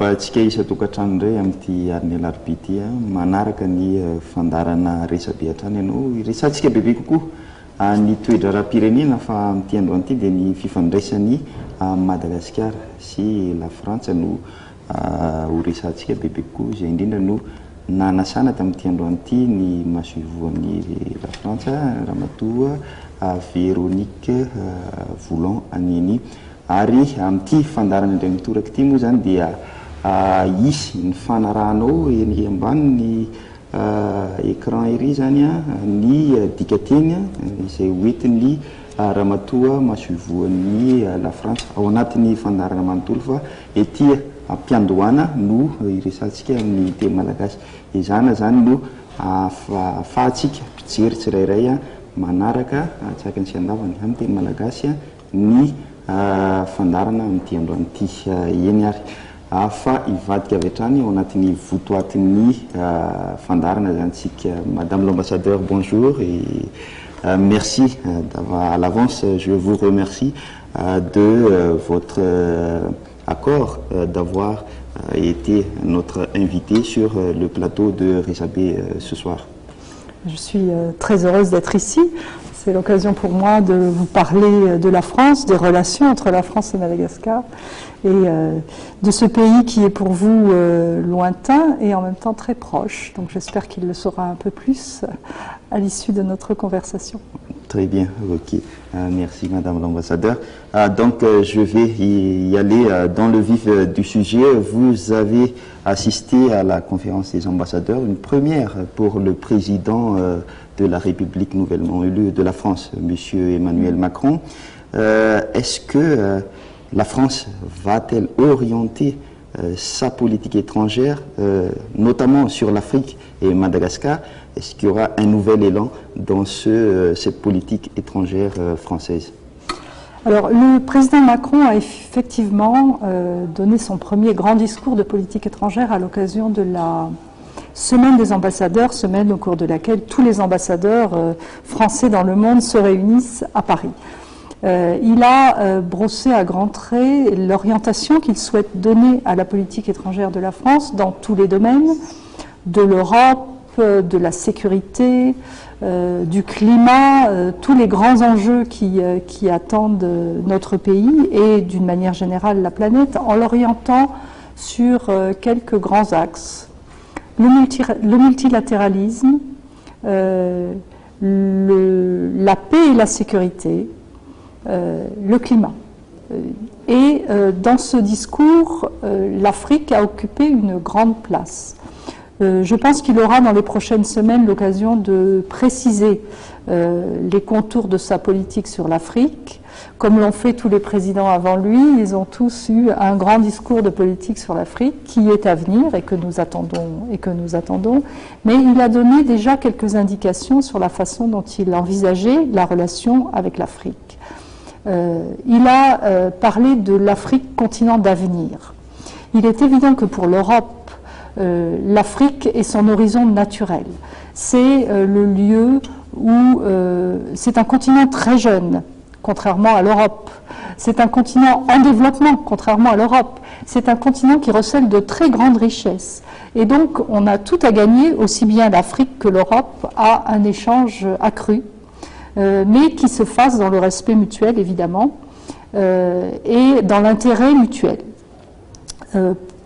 antsika isa tokantrano indray amin'ity ariny alarobia ity manaraka ny fandarana resabe hatrany ianao resantsika bebe kokoa ny toedra raha-pirenena fa amin'ity androany ity dia ny fifandraisany Madagasikara sy la Frantsa no ho resantsika bebe kokoa izay indrindra no nanasana tamin'ity androany ity ny masoivoan'ny la Frantsa ramatoa Véronique Voulon Anini ary amin'ity fandarana indray mitoraka ity moa zany dia isy ny fanarahanao eny ambany ny écran ery zany ny dikateny izay hoentin'ny ramatoa masoivoan'ny la Frantsa ao anatin'ny fandarana manontolo fa ety ampiandohana no iresantsika amin'ny teny malagasy izana zany no afahantsika mpijery tsirairay manaraka tsaka ny sy andavany amin'ny teny malagasy ny fandarana amin'ity androany ity eny ary fa ivadika avy hatrany ao anatin'ny votoatin'ny fandarana zany tsika. Madame l'ambassadeur, bonjour et merci à l'avance, je vous remercie de votre accord d'avoir été notre invité sur le plateau de Resabé ce soir. Je suis très heureuse d'être ici. C'est l'occasion pour moi de vous parler de la France, des relations entre la France et Madagascar, et de ce pays qui est pour vous lointain et en même temps très proche. Donc j'espère qu'il le sera un peu plus à l'issue de notre conversation. Très bien, ok. Merci Madame l'ambassadeur. Donc je vais y aller dans le vif du sujet. Vous avez assisté à la conférence des ambassadeurs, une première pour le président de la République nouvellement élu de la France, Monsieur Emmanuel Macron. Est-ce que la France va-t-elle orienter sa politique étrangère, notamment sur l'Afrique et Madagascar? Est-ce qu'il y aura un nouvel élan dans cette politique étrangère française? Alors, le président Macron a effectivement donné son premier grand discours de politique étrangère à l'occasion de la Semaine des ambassadeurs, semaine au cours de laquelle tous les ambassadeurs français dans le monde se réunissent à Paris. Il a brossé à grands traits l'orientation qu'il souhaite donner à la politique étrangère de la France dans tous les domaines, de l'Europe, de la sécurité, du climat, tous les grands enjeux qui attendent notre pays et d'une manière générale la planète, en l'orientant sur quelques grands axes. Le multilatéralisme, la paix et la sécurité, le climat. Et dans ce discours, l'Afrique a occupé une grande place. Je pense qu'il aura dans les prochaines semaines l'occasion de préciser les contours de sa politique sur l'Afrique. Comme l'ont fait tous les présidents avant lui, ils ont tous eu un grand discours de politique sur l'Afrique qui est à venir et que nous attendons. Mais il a donné déjà quelques indications sur la façon dont il envisageait la relation avec l'Afrique. Il a parlé de l'Afrique continent d'avenir. Il est évident que pour l'Europe, l'Afrique est son horizon naturel. C'est le lieu où c'est un continent très jeune, contrairement à l'Europe. C'est un continent en développement, contrairement à l'Europe. C'est un continent qui recèle de très grandes richesses. Et donc, on a tout à gagner, aussi bien l'Afrique que l'Europe, à un échange accru, mais qui se fasse dans le respect mutuel, évidemment, et dans l'intérêt mutuel.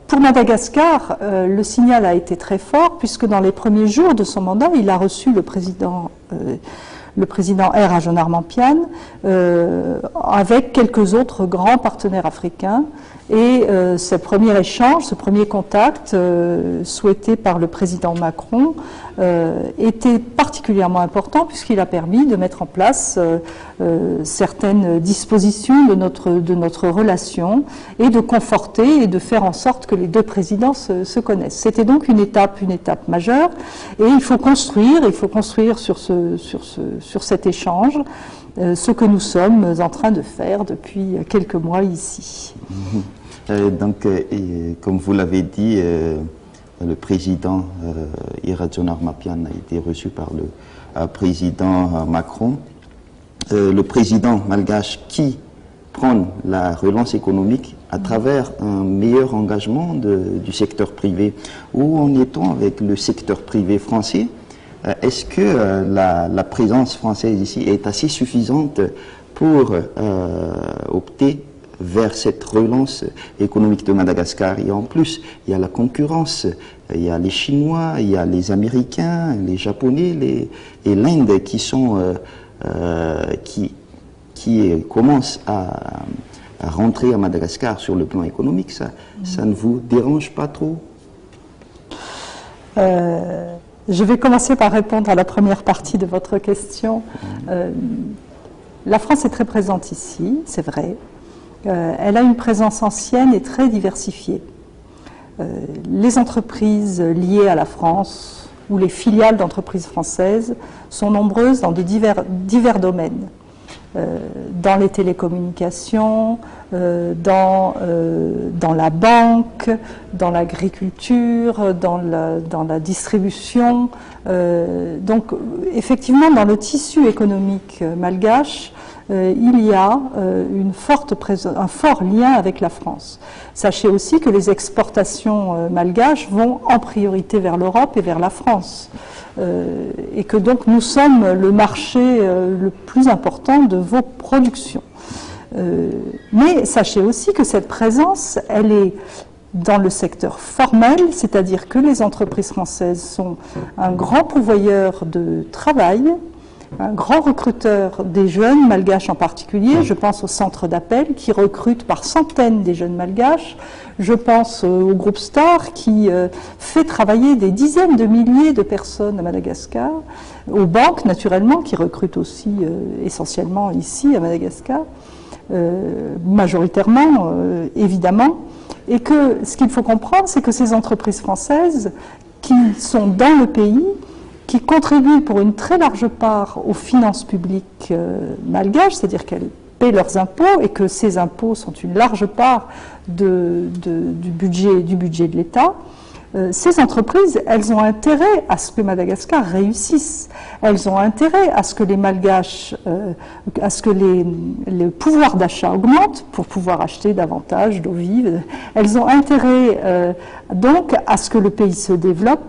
Pour Madagascar, le signal a été très fort, puisque dans les premiers jours de son mandat, il a reçu le président R. Ajonar-Mampian, avec quelques autres grands partenaires africains. Et ce premier échange, ce premier contact souhaité par le président Macron était particulièrement important puisqu'il a permis de mettre en place certaines dispositions de notre relation et de conforter et de faire en sorte que les deux présidents se connaissent. C'était donc une étape majeure et il faut construire sur cet échange ce que nous sommes en train de faire depuis quelques mois ici. Donc, comme vous l'avez dit, le président Ajonar-Mampian a été reçu par le président Macron. Le président malgache qui prendre la relance économique à travers un meilleur engagement du secteur privé. Où en est-on avec le secteur privé français? Est-ce que la présence française ici est assez suffisante pour opter vers cette relance économique de Madagascar? Et en plus, il y a la concurrence, il y a les Chinois, il y a les Américains, les Japonais et l'Inde qui commencent à rentrer à Madagascar sur le plan économique. Ça ne vous dérange pas trop? Je vais commencer par répondre à la première partie de votre question. La France est très présente ici, c'est vrai. Elle a une présence ancienne et très diversifiée. Les entreprises liées à la France ou les filiales d'entreprises françaises sont nombreuses dans de divers domaines. Dans les télécommunications, dans la banque, dans l'agriculture, dans la distribution. Donc, effectivement, dans le tissu économique malgache, il y a un fort lien avec la France. Sachez aussi que les exportations malgaches vont en priorité vers l'Europe et vers la France. Et que donc nous sommes le marché le plus important de vos productions. Mais sachez aussi que cette présence, elle est dans le secteur formel, c'est-à-dire que les entreprises françaises sont un grand pourvoyeur de travail, un grand recruteur des jeunes malgaches en particulier. Je pense au centre d'appel qui recrute par centaines des jeunes malgaches. Je pense au groupe Star qui fait travailler des dizaines de milliers de personnes à Madagascar, aux banques naturellement qui recrutent aussi essentiellement ici à Madagascar, majoritairement évidemment, et que ce qu'il faut comprendre, c'est que ces entreprises françaises qui sont dans le pays, qui contribuent pour une très large part aux finances publiques malgaches, c'est-à-dire qu'elles paient leurs impôts et que ces impôts sont une large part du budget de l'État. Ces entreprises, elles ont intérêt à ce que Madagascar réussisse. Elles ont intérêt à ce que les Malgaches, à ce que le pouvoir d'achat augmente pour pouvoir acheter davantage d'eau vive. Elles ont intérêt donc à ce que le pays se développe.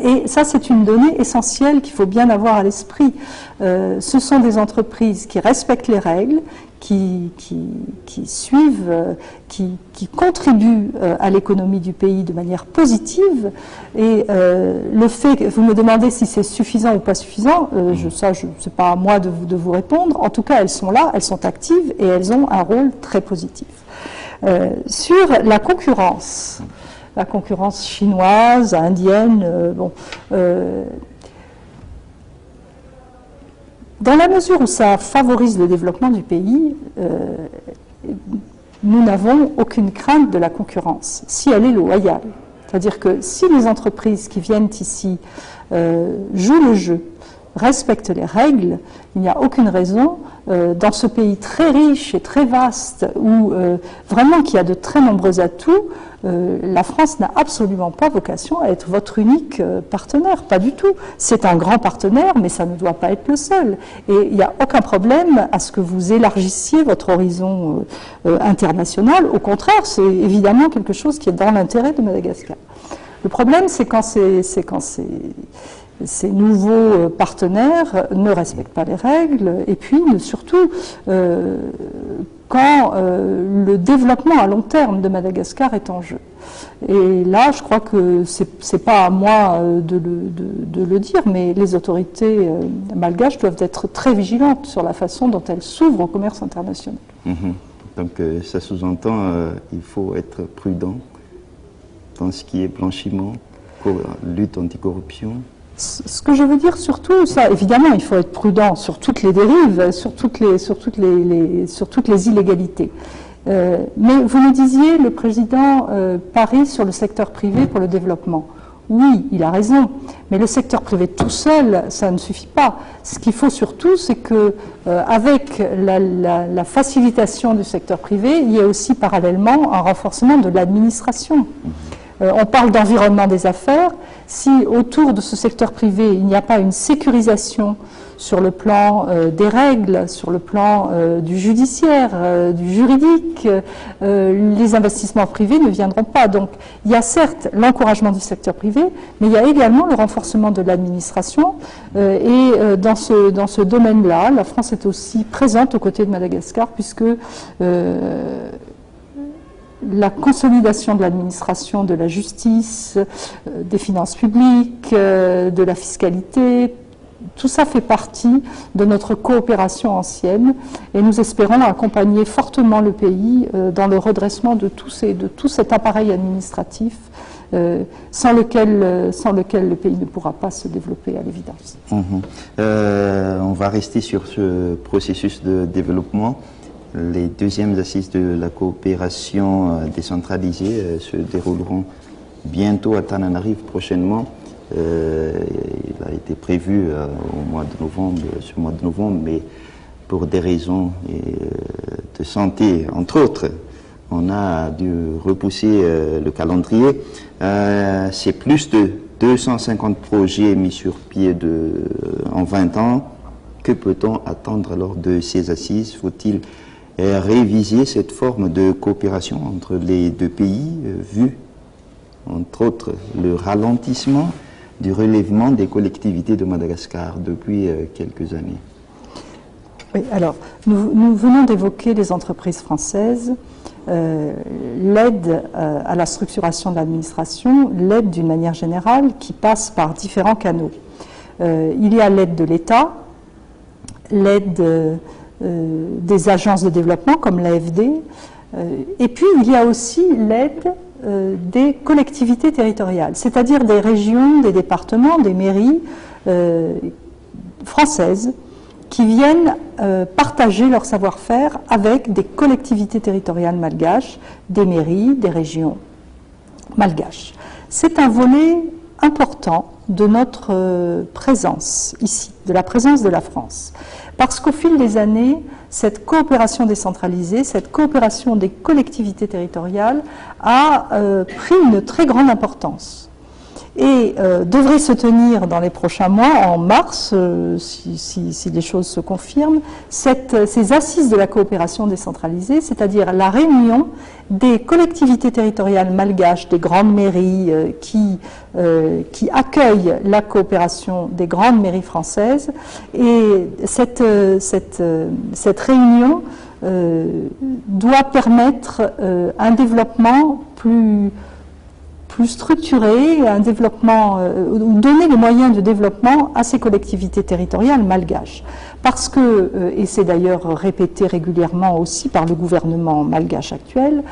Et ça, c'est une donnée essentielle qu'il faut bien avoir à l'esprit. Ce sont des entreprises qui respectent les règles, qui suivent, qui contribuent à l'économie du pays de manière positive. Et le fait que vous me demandez si c'est suffisant ou pas suffisant, c'est pas à moi de vous répondre. En tout cas, elles sont là, elles sont actives et elles ont un rôle très positif. Sur la concurrence chinoise, indienne, dans la mesure où ça favorise le développement du pays, nous n'avons aucune crainte de la concurrence, si elle est loyale. C'est-à-dire que si les entreprises qui viennent ici jouent le jeu, respectent les règles, il n'y a aucune raison, dans ce pays très riche et très vaste, où vraiment qui a de très nombreux atouts, la France n'a absolument pas vocation à être votre unique partenaire, pas du tout. C'est un grand partenaire, mais ça ne doit pas être le seul. Et il n'y a aucun problème à ce que vous élargissiez votre horizon international. Au contraire, c'est évidemment quelque chose qui est dans l'intérêt de Madagascar. Le problème, c'est quand ces nouveaux partenaires ne respectent pas les règles et puis surtout quand le développement à long terme de Madagascar est en jeu. Et là, je crois que c'est pas à moi de le dire, mais les autorités malgaches doivent être très vigilantes sur la façon dont elles s'ouvrent au commerce international. Donc ça sous-entend il faut être prudent dans ce qui est blanchiment, lutte anticorruption. Ce que je veux dire surtout, ça, évidemment, il faut être prudent sur toutes les dérives, sur toutes les illégalités. Mais vous me disiez, le président parie sur le secteur privé pour le développement. Oui, il a raison, mais le secteur privé tout seul, ça ne suffit pas. Ce qu'il faut surtout, c'est que avec la facilitation du secteur privé, il y ait aussi parallèlement un renforcement de l'administration. On parle d'environnement des affaires. Si autour de ce secteur privé, il n'y a pas une sécurisation sur le plan des règles, sur le plan du judiciaire, du juridique, les investissements privés ne viendront pas. Donc il y a certes l'encouragement du secteur privé, mais il y a également le renforcement de l'administration. Et dans ce domaine-là, la France est aussi présente aux côtés de Madagascar, puisque la consolidation de l'administration, de la justice, des finances publiques, de la fiscalité, tout ça fait partie de notre coopération ancienne et nous espérons accompagner fortement le pays dans le redressement de tout cet appareil administratif sans lequel le pays ne pourra pas se développer à l'évidence. On va rester sur ce processus de développement. Les deuxièmes assises de la coopération décentralisée se dérouleront bientôt à Tananarive prochainement. Il a été prévu au mois de novembre, ce mois de novembre, mais pour des raisons de santé, entre autres, on a dû repousser le calendrier. C'est plus de 250 projets mis sur pied en 20 ans. Que peut-on attendre lors de ces assises? Faut-il réviser cette forme de coopération entre les deux pays, vu, entre autres, le ralentissement du relèvement des collectivités de Madagascar depuis quelques années? Oui, alors, nous venons d'évoquer les entreprises françaises, l'aide à la structuration de l'administration, l'aide d'une manière générale qui passe par différents canaux. Il y a l'aide de l'État, l'aide des agences de développement comme l'AFD, et puis il y a aussi l'aide des collectivités territoriales, c'est-à-dire des régions, des départements, des mairies françaises qui viennent partager leur savoir-faire avec des collectivités territoriales malgaches, des mairies, des régions malgaches. C'est un volet important de notre présence ici, de la présence de la France. Parce qu'au fil des années, cette coopération décentralisée, cette coopération des collectivités territoriales a pris une très grande importance et devrait se tenir dans les prochains mois, en mars, si les choses se confirment, ces assises de la coopération décentralisée, c'est-à-dire la réunion des collectivités territoriales malgaches, des grandes mairies qui accueillent la coopération des grandes mairies françaises. Et cette réunion doit permettre un développement plus structuré, un développement, donner les moyens de développement à ces collectivités territoriales malgaches. Parce que, et c'est d'ailleurs répété régulièrement aussi par le gouvernement malgache actuel,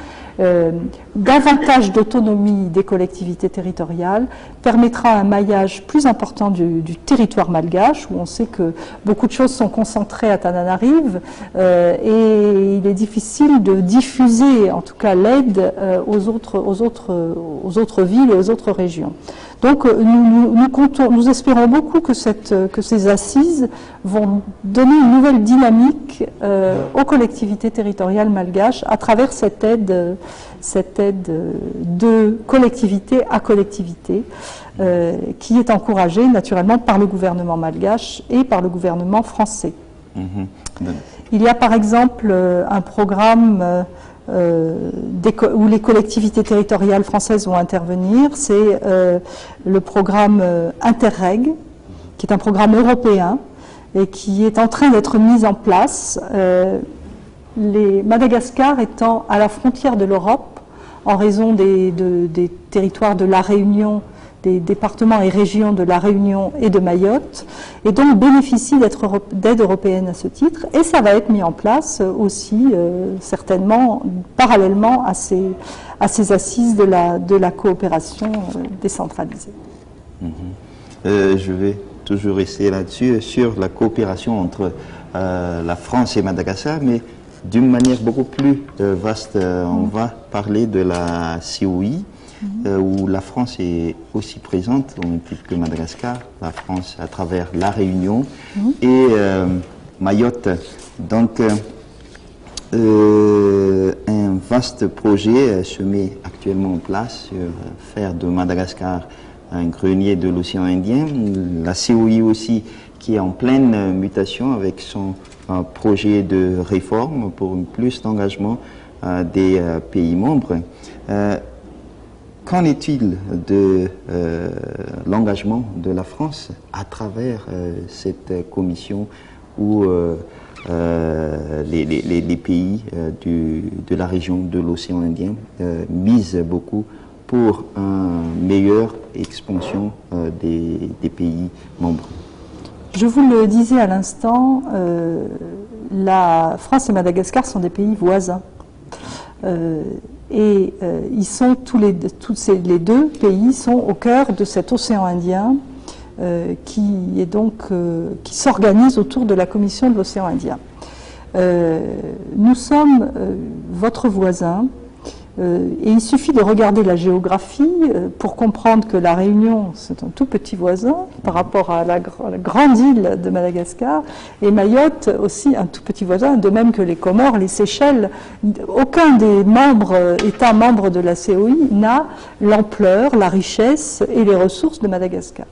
davantage d'autonomie des collectivités territoriales permettra un maillage plus important du territoire malgache, où on sait que beaucoup de choses sont concentrées à Tananarive, et il est difficile de diffuser, en tout cas, l'aide aux autres villes et aux autres régions. Donc nous espérons beaucoup que ces assises vont donner une nouvelle dynamique aux collectivités territoriales malgaches à travers cette aide de collectivité à collectivité qui est encouragée naturellement par le gouvernement malgache et par le gouvernement français. Il y a par exemple un programme où les collectivités territoriales françaises vont intervenir, c'est le programme Interreg, qui est un programme européen et qui est en train d'être mis en place. Madagascar étant à la frontière de l'Europe, en raison des territoires de la Réunion, des départements et régions de la Réunion et de Mayotte, et donc bénéficie d'aide européenne à ce titre, et ça va être mis en place aussi certainement parallèlement à ces assises de la coopération décentralisée. Je vais toujours rester là-dessus, sur la coopération entre la France et Madagascar, mais d'une manière beaucoup plus vaste. On va parler de la COI, où la France est aussi présente, au même titre que Madagascar, la France à travers la Réunion et Mayotte. Donc, un vaste projet se met actuellement en place sur faire de Madagascar un grenier de l'océan Indien. La COI aussi qui est en pleine mutation avec son projet de réforme pour une plus d'engagement des pays membres. Qu'en est-il de l'engagement de la France à travers cette commission où les pays de la région de l'océan Indien misent beaucoup pour une meilleure expansion des pays membres? Je vous le disais à l'instant, la France et Madagascar sont des pays voisins. Ils sont les deux pays sont au cœur de cet océan Indien qui s'organise autour de la Commission de l'océan Indien. Nous sommes votre voisin. Et il suffit de regarder la géographie pour comprendre que la Réunion, c'est un tout petit voisin par rapport à la grande île de Madagascar, et Mayotte aussi un tout petit voisin, de même que les Comores, les Seychelles. Aucun des États membres de la COI n'a l'ampleur, la richesse et les ressources de Madagascar.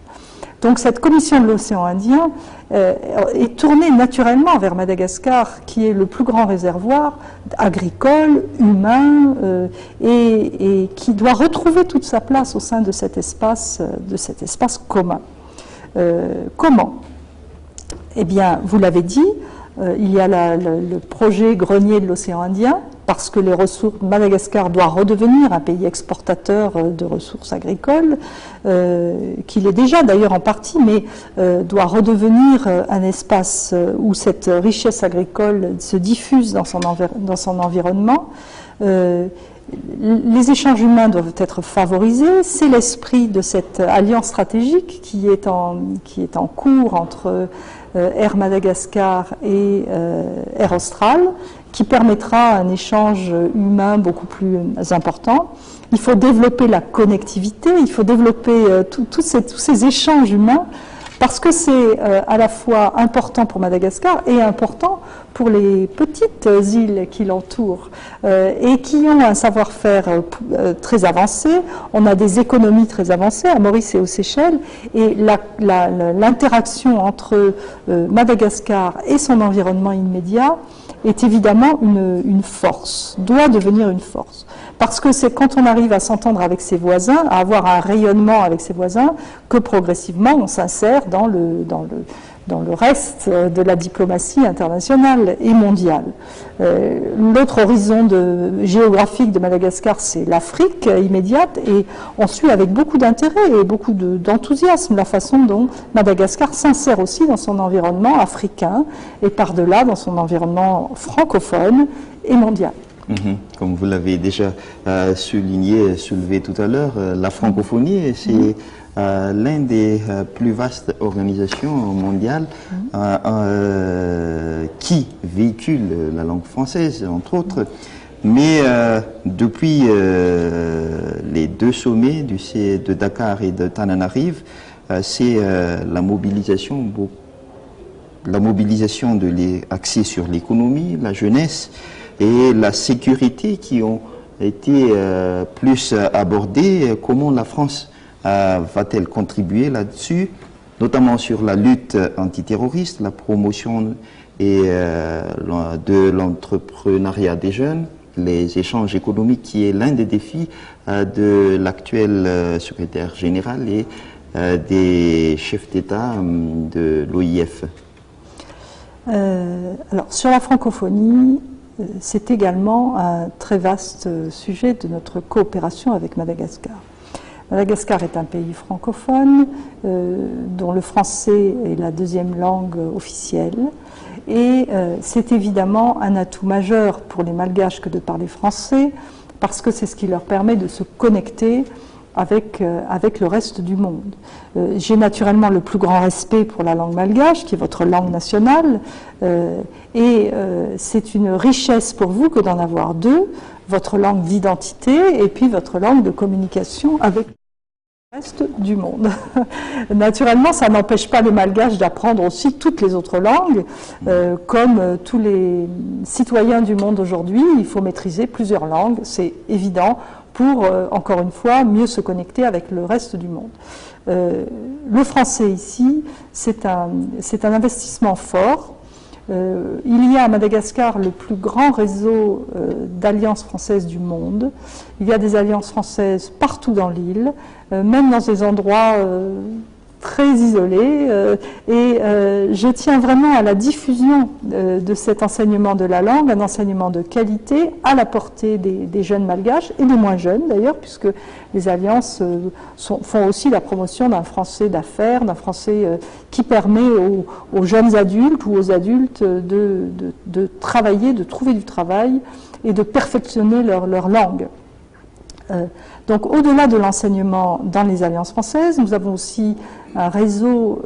Donc cette commission de l'océan Indien est tournée naturellement vers Madagascar, qui est le plus grand réservoir agricole, humain, et qui doit retrouver toute sa place au sein de cet espace commun. Comment? Eh bien, vous l'avez dit, il y a le projet grenier de l'océan Indien, parce que Madagascar doit redevenir un pays exportateur de ressources agricoles, qu'il est déjà d'ailleurs en partie, mais doit redevenir un espace où cette richesse agricole se diffuse dans son environnement. Les échanges humains doivent être favorisés. C'est l'esprit de cette alliance stratégique qui est en cours entre Air Madagascar et Air Austral, qui permettra un échange humain beaucoup plus important. Il faut développer la connectivité, il faut développer tous ces échanges humains, parce que c'est à la fois important pour Madagascar et important pour les petites îles qui l'entourent et qui ont un savoir-faire très avancé. On a des économies très avancées à Maurice et aux Seychelles, et l'interaction entre Madagascar et son environnement immédiat est évidemment une force, doit devenir une force. Parce que c'est quand on arrive à s'entendre avec ses voisins, à avoir un rayonnement avec ses voisins, que progressivement on s'insère dans le reste de la diplomatie internationale et mondiale. L'autre horizon géographique de Madagascar, c'est l'Afrique immédiate, et on suit avec beaucoup d'intérêt et beaucoup d'enthousiasme la façon dont Madagascar s'insère aussi dans son environnement africain et par-delà dans son environnement francophone et mondial. Comme vous l'avez déjà soulevé tout à l'heure, la francophonie, c'est l'une des plus vastes organisations mondiales qui véhicule la langue française, entre autres. Mais depuis les deux sommets de Dakar et de Tananarive, c'est la mobilisation axée sur l'économie, la jeunesse et la sécurité qui ont été plus abordées. Comment la France va-t-elle contribuer là-dessus, notamment sur la lutte antiterroriste, la promotion de l'entrepreneuriat des jeunes, les échanges économiques, qui est l'un des défis de l'actuel secrétaire général et des chefs d'État de l'OIF? Alors, sur la francophonie, c'est également un très vaste sujet de notre coopération avec Madagascar. Madagascar est un pays francophone dont le français est la deuxième langue officielle, et c'est évidemment un atout majeur pour les Malgaches que de parler français, parce que c'est ce qui leur permet de se connecter avec le reste du monde. J'ai naturellement le plus grand respect pour la langue malgache, qui est votre langue nationale, et c'est une richesse pour vous que d'en avoir deux, votre langue d'identité et puis votre langue de communication avec Reste du monde. Naturellement, ça n'empêche pas les Malgaches d'apprendre aussi toutes les autres langues. Comme tous les citoyens du monde aujourd'hui, il faut maîtriser plusieurs langues, c'est évident, pour, encore une fois, mieux se connecter avec le reste du monde. Le français ici, c'est un investissement fort. Il y a à Madagascar le plus grand réseau d'alliances françaises du monde. Il y a des alliances françaises partout dans l'île, même dans des endroits très isolés. Je tiens vraiment à la diffusion de cet enseignement de la langue, un enseignement de qualité à la portée des jeunes malgaches et des moins jeunes d'ailleurs, puisque les alliances font aussi la promotion d'un français d'affaires, d'un français qui permet aux jeunes adultes ou aux adultes de travailler, de trouver du travail et de perfectionner leur langue. Donc au-delà de l'enseignement dans les alliances françaises, nous avons aussi un réseau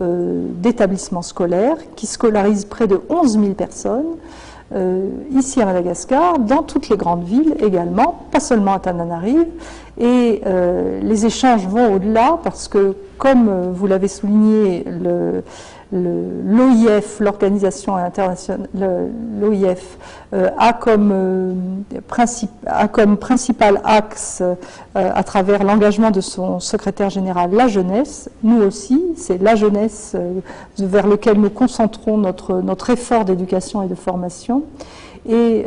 d'établissements scolaires qui scolarisent près de 11 000 personnes ici à Madagascar, dans toutes les grandes villes également, pas seulement à Tananarive. Et les échanges vont au-delà parce que, comme vous l'avez souligné, l'OIF, l'organisation internationale, l'OIF, a comme principal axe, à travers l'engagement de son secrétaire général, la jeunesse. Nous aussi, c'est la jeunesse vers laquelle nous concentrons notre effort d'éducation et de formation. Et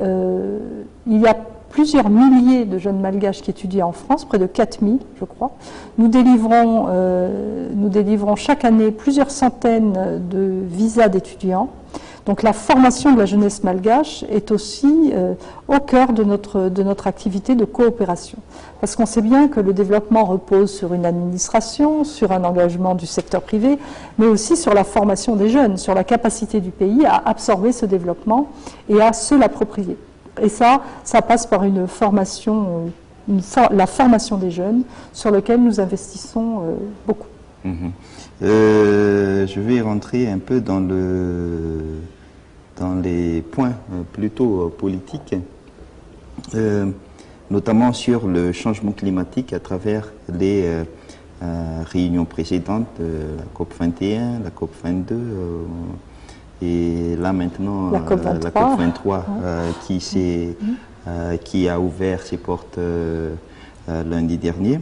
il y a plusieurs milliers de jeunes malgaches qui étudient en France, près de 4000 je crois. Nous délivrons chaque année plusieurs centaines de visas d'étudiants. Donc la formation de la jeunesse malgache est aussi au cœur de notre activité de coopération. Parce qu'on sait bien que le développement repose sur une administration, sur un engagement du secteur privé, mais aussi sur la formation des jeunes, sur la capacité du pays à absorber ce développement et à se l'approprier. Et ça passe par une formation, la formation des jeunes, sur laquelle nous investissons beaucoup. Je vais rentrer un peu dans les points plutôt politiques, notamment sur le changement climatique à travers les réunions précédentes, la COP 21, la COP 22, et là maintenant la COP 23 qui a ouvert ses portes lundi dernier.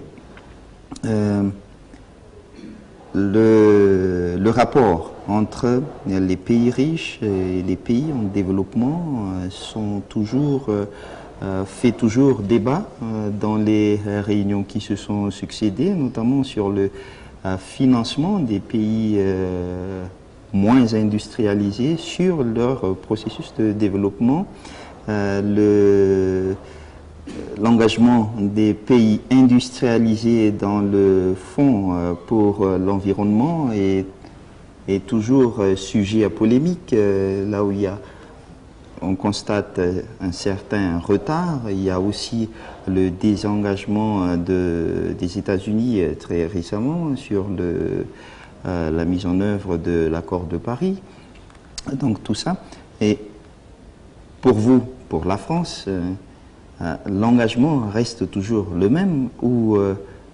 Le rapport entre les pays riches et les pays en développement fait toujours débat dans les réunions qui se sont succédées, notamment sur le financement des pays moins industrialisés sur leur processus de développement. L'engagement des pays industrialisés dans le fonds pour l'environnement est toujours sujet à polémique, là où on constate un certain retard. Il y a aussi le désengagement des États-Unis très récemment sur la mise en œuvre de l'accord de Paris. Donc tout ça. Et pour vous, pour la France, l'engagement reste toujours le même, ou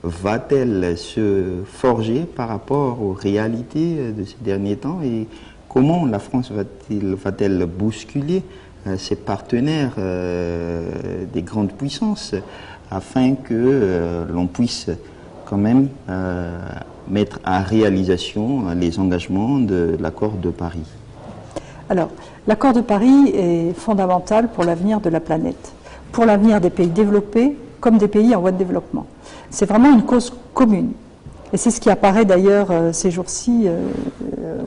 va-t-elle se forger par rapport aux réalités de ces derniers temps, et comment la France va-t-elle bousculer ses partenaires des grandes puissances afin que l'on puisse quand même mettre à réalisation les engagements de l'accord de Paris? Alors, l'accord de Paris est fondamental pour l'avenir de la planète, pour l'avenir des pays développés comme des pays en voie de développement. C'est vraiment une cause commune. Et c'est ce qui apparaît d'ailleurs ces jours-ci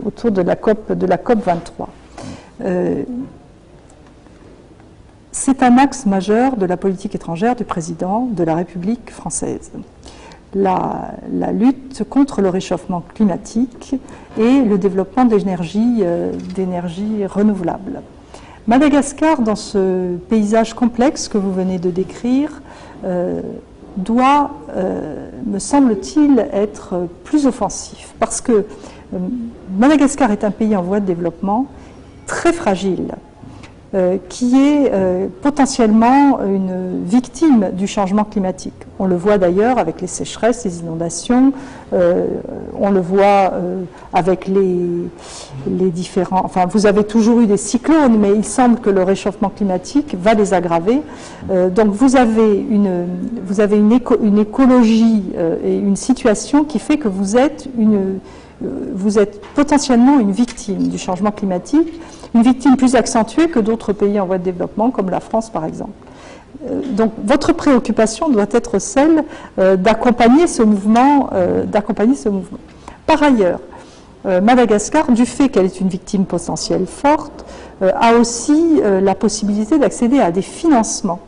autour de la COP 23. C'est un axe majeur de la politique étrangère du président de la République française. La lutte contre le réchauffement climatique et le développement d'énergies renouvelables. Madagascar, dans ce paysage complexe que vous venez de décrire, doit, me semble-t-il, être plus offensif. Parce que Madagascar est un pays en voie de développement très fragile. qui est potentiellement une victime du changement climatique. On le voit d'ailleurs avec les sécheresses, les inondations, on le voit avec les différents... Enfin, vous avez toujours eu des cyclones, mais il semble que le réchauffement climatique va les aggraver. Donc vous avez une écologie et une situation qui fait que vous êtes potentiellement une victime du changement climatique, une victime plus accentuée que d'autres pays en voie de développement, comme la France par exemple. Donc votre préoccupation doit être celle d'accompagner ce mouvement. Par ailleurs, Madagascar, du fait qu'elle est une victime potentielle forte, a aussi la possibilité d'accéder à des financements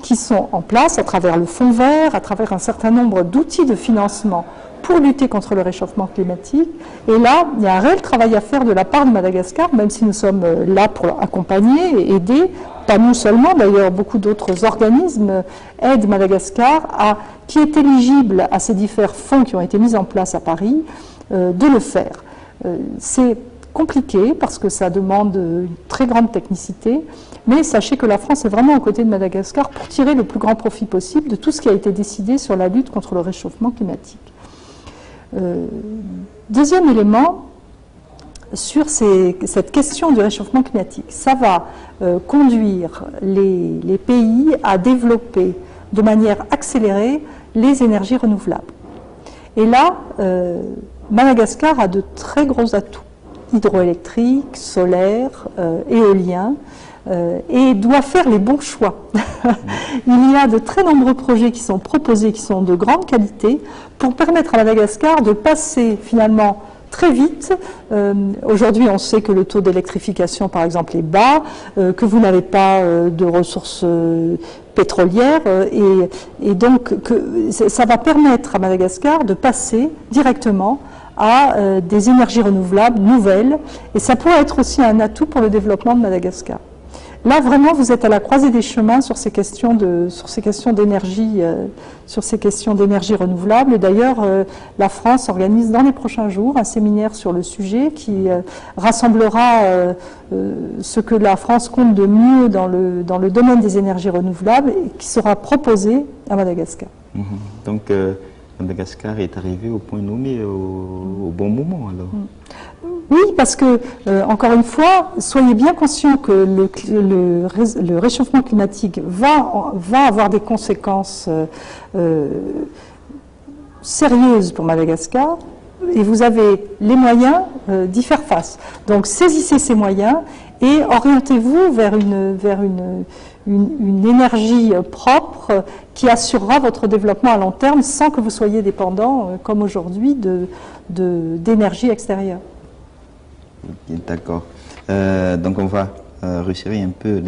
qui sont en place à travers le Fonds vert, à travers un certain nombre d'outils de financement pour lutter contre le réchauffement climatique. Et là, il y a un réel travail à faire de la part de Madagascar, même si nous sommes là pour accompagner et aider, pas nous seulement, d'ailleurs beaucoup d'autres organismes aident Madagascar, qui est éligible à ces différents fonds qui ont été mis en place à Paris, de le faire. C'est compliqué parce que ça demande une très grande technicité, mais sachez que la France est vraiment aux côtés de Madagascar pour tirer le plus grand profit possible de tout ce qui a été décidé sur la lutte contre le réchauffement climatique. Deuxième élément, sur cette question du réchauffement climatique, ça va conduire les pays à développer de manière accélérée les énergies renouvelables. Et là, Madagascar a de très gros atouts, hydroélectriques, solaires, éoliens, et doit faire les bons choix. Il y a de très nombreux projets qui sont proposés, qui sont de grande qualité, pour permettre à Madagascar de passer finalement très vite. Aujourd'hui, on sait que le taux d'électrification, par exemple, est bas, que vous n'avez pas de ressources pétrolières, et donc que ça va permettre à Madagascar de passer directement à des énergies renouvelables nouvelles, et ça pourrait être aussi un atout pour le développement de Madagascar. Là, vraiment, vous êtes à la croisée des chemins sur ces questions d'énergie renouvelable. Et d'ailleurs, la France organise dans les prochains jours un séminaire sur le sujet qui rassemblera ce que la France compte de mieux dans le domaine des énergies renouvelables et qui sera proposé à Madagascar. Donc, Madagascar est arrivé au point nommé au bon moment, alors. Oui, parce que, encore une fois, soyez bien conscients que le réchauffement climatique va avoir des conséquences sérieuses pour Madagascar, et vous avez les moyens d'y faire face. Donc saisissez ces moyens et orientez-vous vers une énergie propre qui assurera votre développement à long terme sans que vous soyez dépendant, comme aujourd'hui, d'énergie extérieure. D'accord. Donc on va resserrer un peu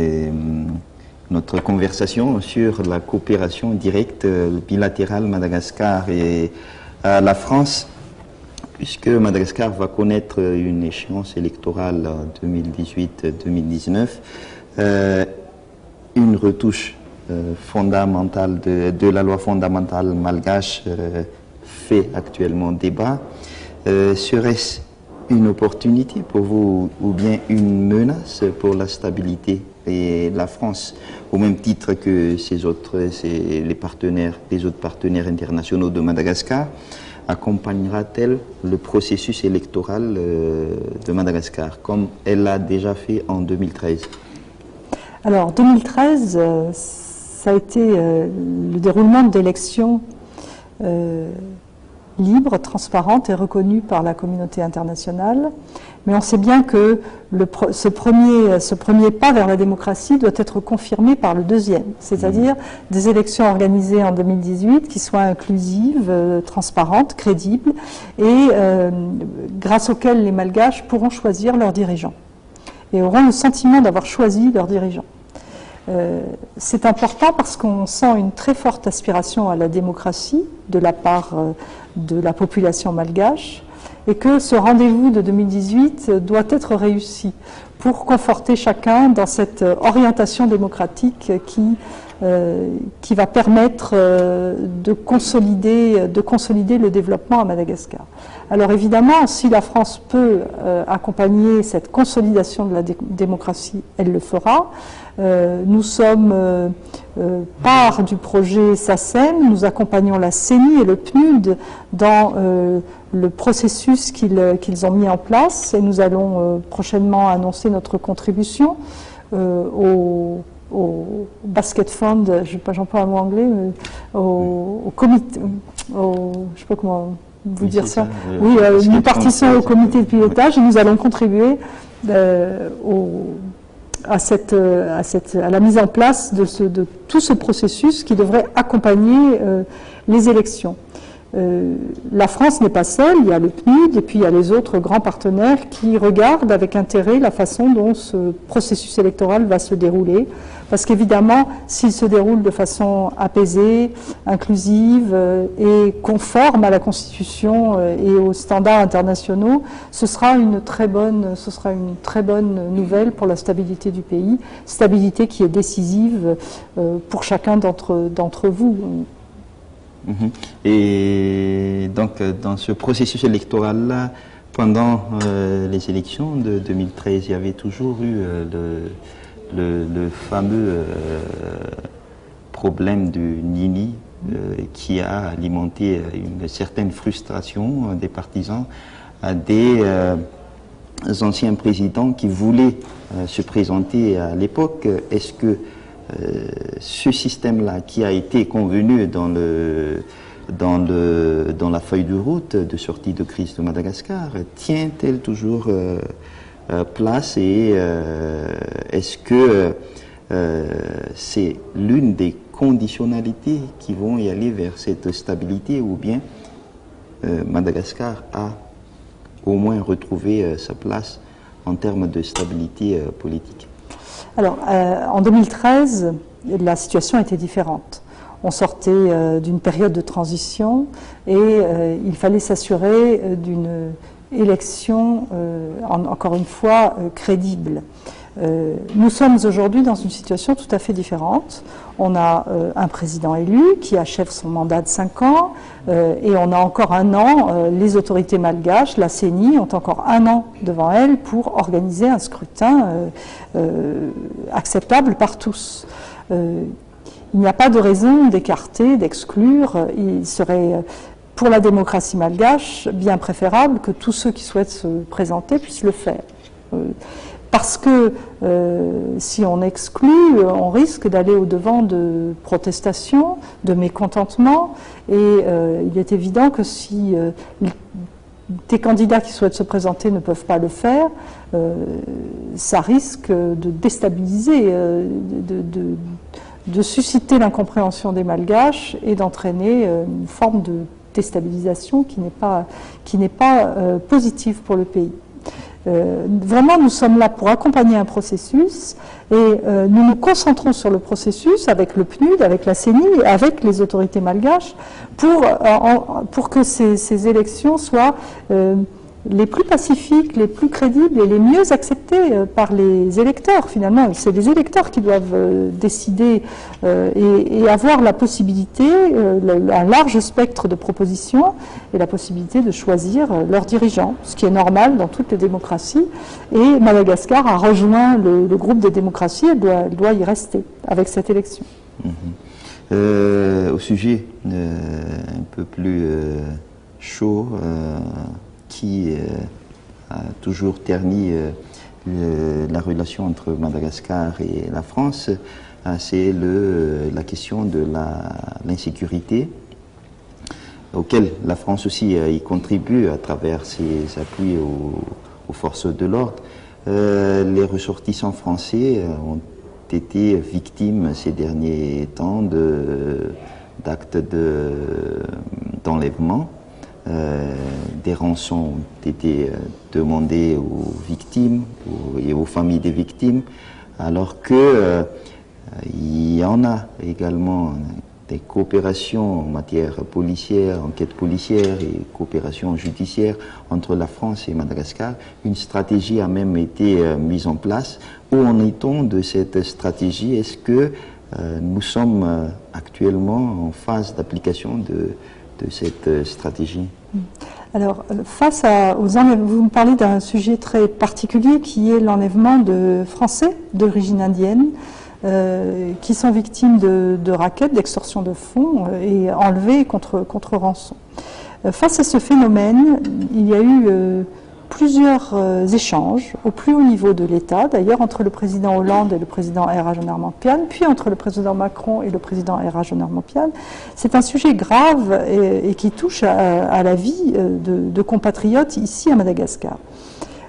notre conversation sur la coopération directe bilatérale Madagascar et la France, puisque Madagascar va connaître une échéance électorale en 2018-2019, une retouche fondamentale de la loi fondamentale malgache fait actuellement débat. Serait-ce une opportunité pour vous ou bien une menace pour la stabilité et la France, au même titre que les autres partenaires internationaux de Madagascar? Accompagnera-t-elle le processus électoral de Madagascar, comme elle l'a déjà fait en 2013? Alors, 2013, ça a été le déroulement d'élections libre, transparente et reconnue par la communauté internationale. Mais on sait bien que ce premier pas vers la démocratie doit être confirmé par le deuxième, c'est-à-dire des élections organisées en 2018 qui soient inclusives, transparentes, crédibles et grâce auxquelles les Malgaches pourront choisir leurs dirigeants et auront le sentiment d'avoir choisi leurs dirigeants. C'est important parce qu'on sent une très forte aspiration à la démocratie de la part de la population malgache et que ce rendez-vous de 2018 doit être réussi pour conforter chacun dans cette orientation démocratique qui qui va permettre de consolider le développement à Madagascar. Alors évidemment, si la France peut accompagner cette consolidation de la démocratie, elle le fera. Nous sommes part du projet SACEM, nous accompagnons la CENI et le PNUD dans le processus qu'ils ont mis en place, et nous allons prochainement annoncer notre contribution au basket fund, j'emploie un mot anglais, au comité, je ne sais pas comment vous dire ça. Oui, nous participons au comité de pilotage et nous allons contribuer à la mise en place de tout ce processus qui devrait accompagner les élections. La France n'est pas seule, il y a le PNUD et puis il y a les autres grands partenaires qui regardent avec intérêt la façon dont ce processus électoral va se dérouler. Parce qu'évidemment, s'il se déroule de façon apaisée, inclusive et conforme à la Constitution et aux standards internationaux, ce sera une très bonne nouvelle pour la stabilité du pays, stabilité qui est décisive pour chacun d'entre vous. Et donc, dans ce processus électoral-là, pendant les élections de 2013, il y avait toujours eu le fameux problème du Nini qui a alimenté une certaine frustration des partisans, des anciens présidents qui voulaient se présenter à l'époque. Est-ce que ce système-là qui a été convenu dans la feuille de route de sortie de crise de Madagascar tient-elle toujours place, et est-ce que c'est l'une des conditionnalités qui vont y aller vers cette stabilité, ou bien Madagascar a au moins retrouvé sa place en termes de stabilité politique? Alors, en 2013, la situation était différente. On sortait d'une période de transition et il fallait s'assurer d'une élection, encore une fois, crédible. Nous sommes aujourd'hui dans une situation tout à fait différente. On a un président élu qui achève son mandat de 5 ans et on a encore un an, les autorités malgaches, la CENI, ont encore un an devant elles pour organiser un scrutin acceptable par tous. Il n'y a pas de raison d'écarter, d'exclure. Il serait, pour la démocratie malgache, bien préférable que tous ceux qui souhaitent se présenter puissent le faire. Parce que si on exclut, on risque d'aller au-devant de protestations, de mécontentements, et il est évident que si des candidats qui souhaitent se présenter ne peuvent pas le faire, ça risque de déstabiliser, de susciter l'incompréhension des Malgaches et d'entraîner une forme de déstabilisation qui n'est pas positive pour le pays. Vraiment, nous sommes là pour accompagner un processus et nous nous concentrons sur le processus avec le PNUD, avec la CENI, avec les autorités malgaches pour que ces élections soient les plus pacifiques, les plus crédibles et les mieux acceptées par les électeurs. Finalement, c'est les électeurs qui doivent décider et avoir la possibilité, un large spectre de propositions et la possibilité de choisir leurs dirigeants, ce qui est normal dans toutes les démocraties. Et Madagascar a rejoint le groupe des démocraties et doit y rester avec cette élection. Au sujet un peu plus chaud, qui a toujours terni la relation entre Madagascar et la France, c'est la question de l'insécurité, auquel la France aussi y contribue à travers ses appuis aux forces de l'ordre. Les ressortissants français ont été victimes ces derniers temps d'actes d'enlèvement. Des rançons ont été demandées aux victimes et aux familles des victimes, alors que il y en a également des coopérations en matière policière, enquête policière et coopération judiciaire entre la France et Madagascar. Une stratégie a même été mise en place. Où en est-on de cette stratégie? Est-ce que nous sommes actuellement en phase d'application de cette stratégie. Alors, face aux enlèvements, vous me parlez d'un sujet très particulier qui est l'enlèvement de Français d'origine indienne qui sont victimes de rackets, d'extorsion de fonds et enlevés contre rançon. Face à ce phénomène, il y a eu plusieurs échanges au plus haut niveau de l'État, d'ailleurs entre le président Hollande et le président Air Agenarmampian, puis entre le président Macron et le président Air Agenarmampian. C'est un sujet grave et qui touche à la vie de compatriotes ici à Madagascar.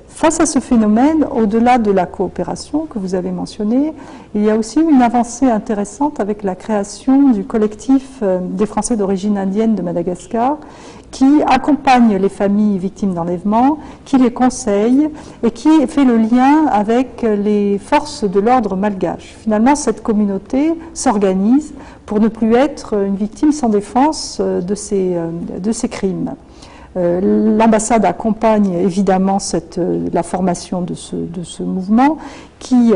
Face à ce phénomène, au-delà de la coopération que vous avez mentionnée, il y a aussi une avancée intéressante avec la création du collectif des Français d'origine indienne de Madagascar, qui accompagne les familles victimes d'enlèvement, qui les conseille et qui fait le lien avec les forces de l'ordre malgache. Finalement, cette communauté s'organise pour ne plus être une victime sans défense de ces crimes. L'ambassade accompagne évidemment la formation de ce mouvement qui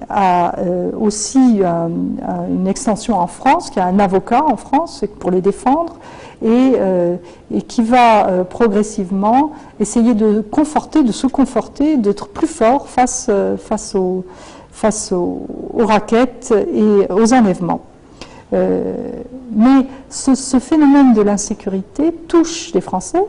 a aussi une extension en France, qui a un avocat en France pour les défendre et qui va progressivement essayer de se conforter, d'être plus fort face aux rackets et aux enlèvements. Mais ce phénomène de l'insécurité touche les Français,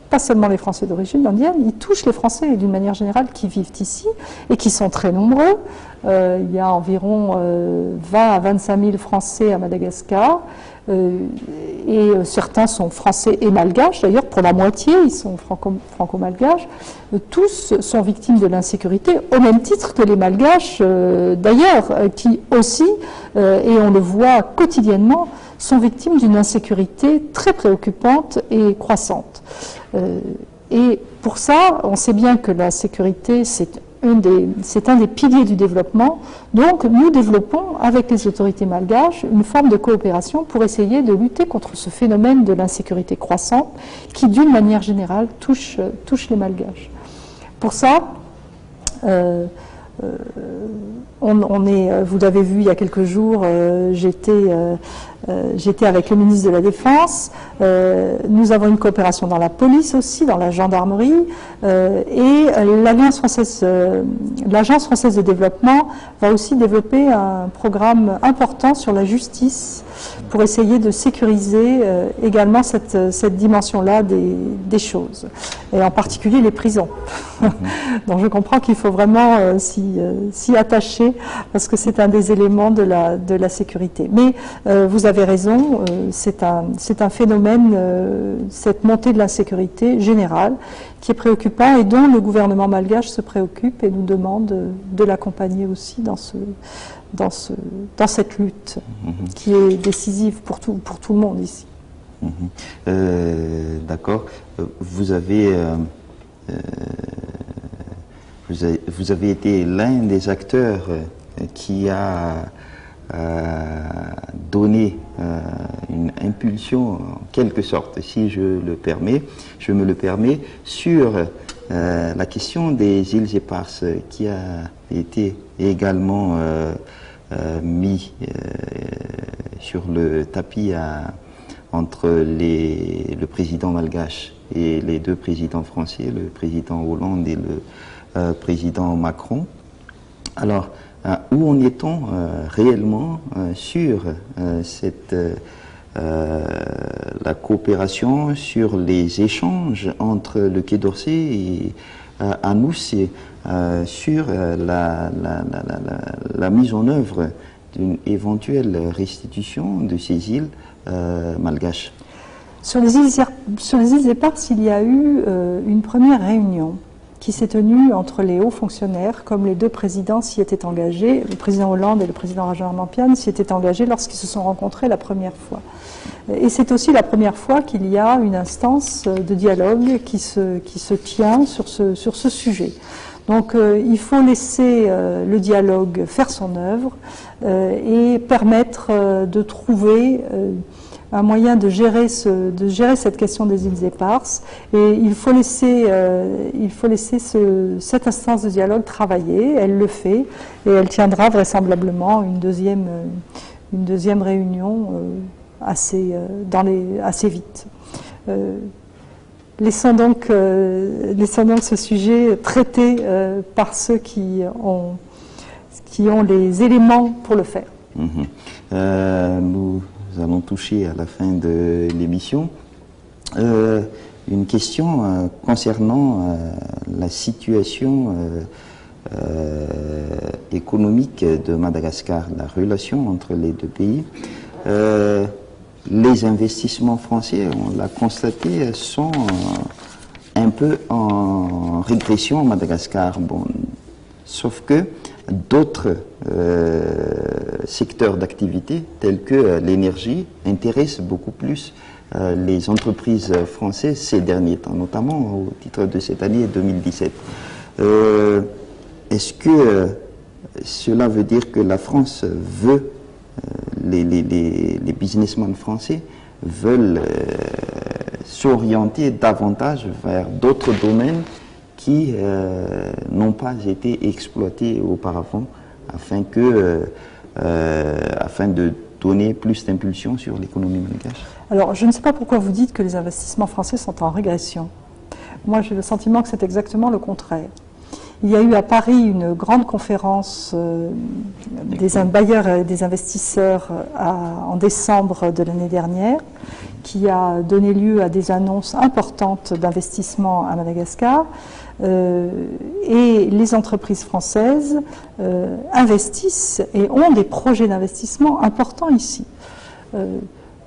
pas seulement les Français d'origine indienne, il touche les Français d'une manière générale qui vivent ici et qui sont très nombreux. Il y a environ 20 à 25 000 Français à Madagascar et certains sont Français et Malgaches, d'ailleurs pour la moitié ils sont franco-malgaches. Tous sont victimes de l'insécurité au même titre que les Malgaches d'ailleurs qui aussi, et on le voit quotidiennement, sont victimes d'une insécurité très préoccupante et croissante. Et pour ça, on sait bien que la sécurité, c'est un des piliers du développement. Donc, nous développons avec les autorités malgaches une forme de coopération pour essayer de lutter contre ce phénomène de l'insécurité croissante qui, d'une manière générale, touche les malgaches. Pour ça, vous l'avez vu il y a quelques jours, j'étais avec le ministre de la Défense, nous avons une coopération dans la police aussi, dans la gendarmerie, et l'Agence française de développement va aussi développer un programme important sur la justice pour essayer de sécuriser également cette dimension-là des choses, et en particulier les prisons. Donc je comprends qu'il faut vraiment s'y attacher parce que c'est un des éléments de la sécurité. Mais vous avez raison, c'est un phénomène, cette montée de l'insécurité générale qui est préoccupant et dont le gouvernement malgache se préoccupe et nous demande de l'accompagner aussi dans cette lutte qui est décisive pour tout le monde ici. D'accord. Vous avez été l'un des acteurs qui a donné une impulsion, en quelque sorte, si je me le permets, sur la question des îles éparses, qui a été également mis sur le tapis entre le président malgache et les deux présidents français, le président Hollande et le président Macron. Alors, où en est-on réellement sur la coopération, sur les échanges entre le Quai d'Orsay et Anous, sur la mise en œuvre d'une éventuelle restitution de ces îles malgaches? Sur les îles éparses, il y a eu une première réunion qui s'est tenue entre les hauts fonctionnaires, comme les deux présidents s'y étaient engagés, le président Hollande et le président Rajanarmampian s'y étaient engagés lorsqu'ils se sont rencontrés la première fois. Et c'est aussi la première fois qu'il y a une instance de dialogue qui se tient sur ce sujet. Donc il faut laisser le dialogue faire son œuvre et permettre de trouver de gérer cette question des îles éparses, et il faut laisser cette instance de dialogue travailler. Elle le fait, et elle tiendra vraisemblablement une deuxième réunion assez vite. Laissons donc ce sujet traité par ceux qui ont les éléments pour le faire. Nous allons toucher à la fin de l'émission. Une question concernant la situation économique de Madagascar, la relation entre les deux pays. Les investissements français, on l'a constaté, sont un peu en régression à Madagascar. Bon, sauf que d'autres secteurs d'activité, tels que l'énergie, intéressent beaucoup plus les entreprises françaises ces derniers temps, notamment au titre de cette année 2017. Est-ce que cela veut dire que la France veut, les businessmen français veulent s'orienter davantage vers d'autres domaines qui n'ont pas été exploités auparavant, afin de donner plus d'impulsion sur l'économie malgache? Alors, je ne sais pas pourquoi vous dites que les investissements français sont en régression. Moi, j'ai le sentiment que c'est exactement le contraire. Il y a eu à Paris une grande conférence des bailleurs et des investisseurs en décembre de l'année dernière, qui a donné lieu à des annonces importantes d'investissement à Madagascar. Et les entreprises françaises investissent et ont des projets d'investissement importants ici.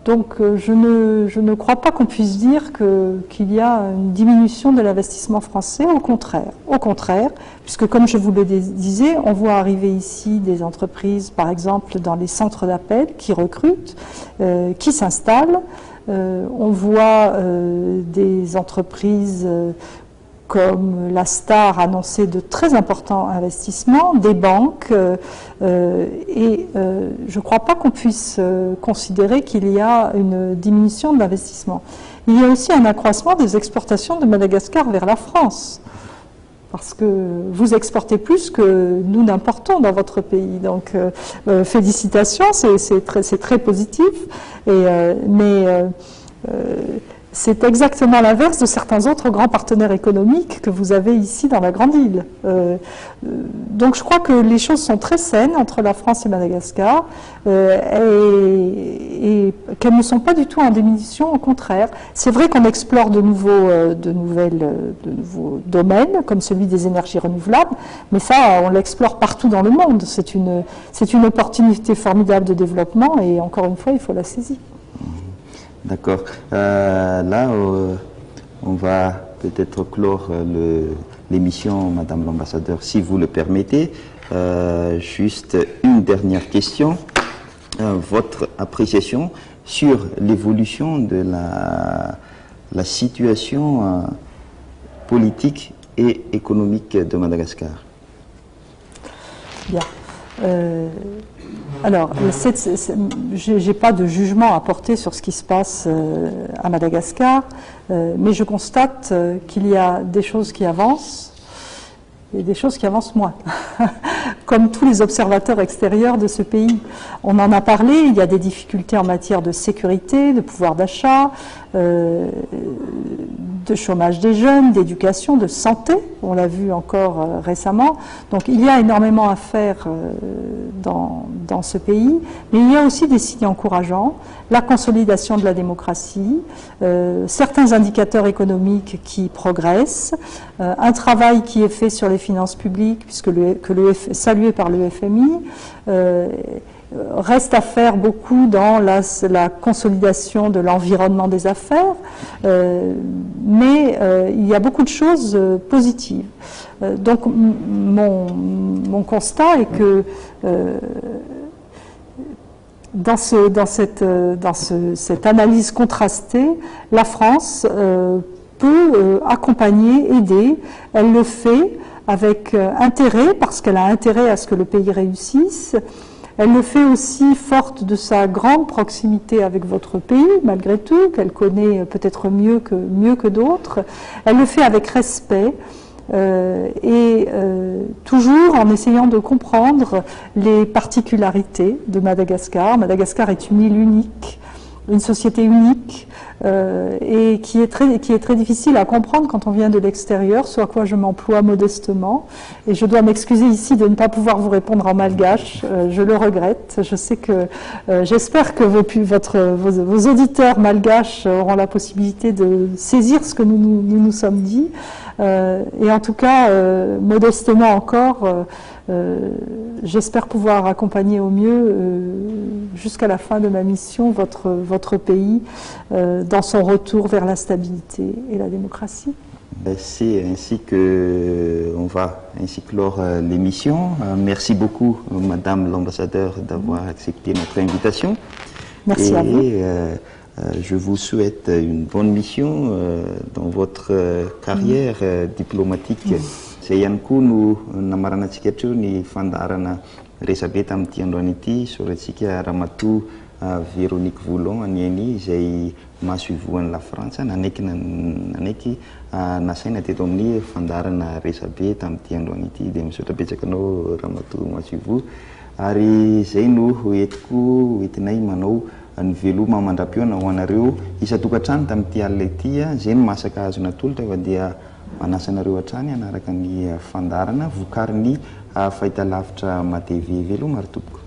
Donc je ne crois pas qu'on puisse dire qu'il y a une diminution de l'investissement français, au contraire, puisque comme je vous le disais, on voit arriver ici des entreprises, par exemple dans les centres d'appel, qui recrutent, qui s'installent. On voit des entreprises comme la Star annoncer de très importants investissements, des banques, et je ne crois pas qu'on puisse considérer qu'il y a une diminution de l'investissement. Il y a aussi un accroissement des exportations de Madagascar vers la France, parce que vous exportez plus que nous n'importons dans votre pays. Donc félicitations, c'est très positif, mais c'est exactement l'inverse de certains autres grands partenaires économiques que vous avez ici dans la Grande Île. Donc je crois que les choses sont très saines entre la France et Madagascar, et qu'elles ne sont pas du tout en diminution, au contraire. C'est vrai qu'on explore de nouveaux domaines, comme celui des énergies renouvelables, mais ça, on l'explore partout dans le monde. C'est une opportunité formidable de développement, et encore une fois, il faut la saisir. D'accord. Là, on va peut-être clore l'émission, Madame l'ambassadeur, si vous le permettez. Juste une dernière question. Votre appréciation sur l'évolution de la situation politique et économique de Madagascar. Bien. Alors, je n'ai pas de jugement à porter sur ce qui se passe à Madagascar, mais je constate qu'il y a des choses qui avancent et des choses qui avancent moins, comme tous les observateurs extérieurs de ce pays. On en a parlé, il y a des difficultés en matière de sécurité, de pouvoir d'achat, de chômage des jeunes, d'éducation, de santé, on l'a vu encore récemment. Donc il y a énormément à faire dans ce pays, mais il y a aussi des signes encourageants, la consolidation de la démocratie, certains indicateurs économiques qui progressent, un travail qui est fait sur les finances publiques, salué par le FMI, reste à faire beaucoup dans la consolidation de l'environnement des affaires, mais il y a beaucoup de choses positives. Donc mon constat est que dans cette analyse contrastée, la France peut accompagner, aider. Elle le fait avec intérêt, parce qu'elle a intérêt à ce que le pays réussisse. Elle le fait aussi forte de sa grande proximité avec votre pays, malgré tout, qu'elle connaît peut-être mieux que d'autres. Elle le fait avec respect toujours en essayant de comprendre les particularités de Madagascar. Madagascar est une île unique, une société unique, et qui est très difficile à comprendre quand on vient de l'extérieur, ce à quoi je m'emploie modestement. Et je dois m'excuser ici de ne pas pouvoir vous répondre en malgache, je le regrette. Je sais que j'espère que vos auditeurs malgaches auront la possibilité de saisir ce que nous sommes dit. Et en tout cas, modestement encore, j'espère pouvoir accompagner au mieux, jusqu'à la fin de ma mission, votre pays dans son retour vers la stabilité et la démocratie. C'est ainsi que on va ainsi clore l'émission. Merci beaucoup, Madame l'ambassadeur, d'avoir accepté notre invitation. Merci à vous. Je vous souhaite une bonne mission dans votre carrière diplomatique. C'est Yankou nous namarana tsikatro ni fandarana resabe tamin'ity androany ity soratsika Ramatoa Véronique Voulon aniany izay maso ivoan'ny la Frantsa nanaiky nasaina teto amin'ny fandarana resabe tamin'ity androany ity dia misaotra betsaka anao Ramatoa maso ivo ary zay no hoentiko hoentinay manao ny veloma mandram-pioana ho anareo isa-tokantrano tamin'ity alina ity zay no masaka azona tolotra fa dia manasanareo hatrany anaraka ny fandarana vokariny fahitalavitra matevy veloma ary tompoko.